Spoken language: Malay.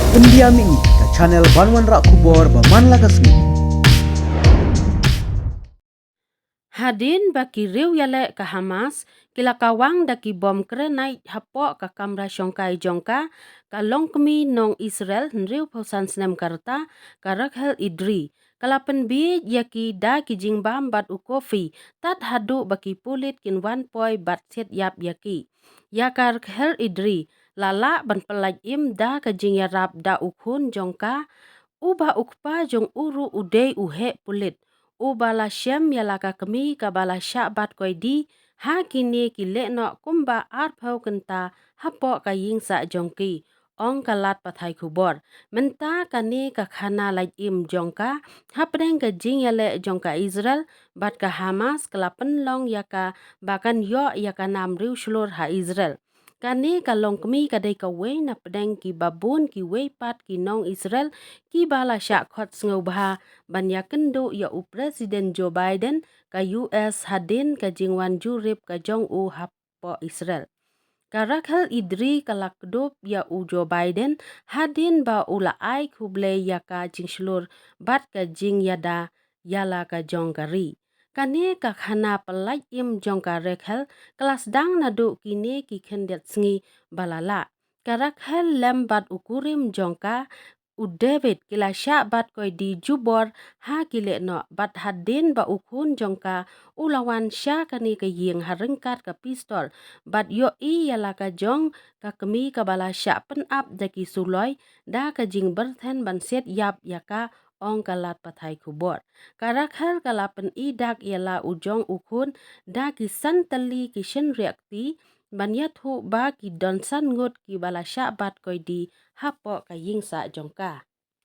Pendiam ini ke channel Banwan Rak Kubor Baman Lagasmi. Hadin baki riu yale ka Hamas kila kawang daki bom krenai hapo ka kamra syongkai jongka ka longkmi nong Israel riu pausan senem karta ka Rakhel Idri kalapen bi yaki da ki jingbam bat ukofi tat hadu baki pulit kin wan poi bat set yap yaki yakar Rakhel Idri lala ban pelaj im da ka jing yarap da ukhun jongka uba ukpa jong uru udei uhe pulit ubala shem yalaka kemi kabala syabat koi di ha kini kile no kumba arpau kenta hapo kaying sa jongki ong kalat pathai kubor menta kani ka khana lai im jongka hapdeng ka jing yale jongka Israel bat ka Hamas kelapen long yaka bakan yo yaka namriu shlur ha Israel kani kalong kemi kadai ka we na pedeng ki babun ki we pat ki nong Israel ki bala syak khot ngobha banya kendo ya u Presiden Joe Biden ka US hadin ka jingwan jurip ka jong u hapo Israel. Ka Rakhel Idri kalak kedop ya u Joe Biden hadin ba ula ai kuble ya ka jingslur bat ka jing yada yala ka jong kari. Kani ka khana pelaj im jong ka Rakhel kelas dang nadu kini ki kendet sngi balala. Ka Rakhel lem bat ukurim jong ka u David kila sya bat koi di jubor ha kile no bat hadin ba ukun jongka ulawan sya kani ke ying harengkat ka pistol bat yo i yala ka jong ka kemi ka bala sya pen ap daki suloi da ka jing berthen ban set yap yaka ong kalat pathai kubor karak hal kalapen idak yala ujong ukun da ki santali ki shen reakti ban yathu ba ki donsan ngut ki bala sya bat koi di hapo ka ying sa jongka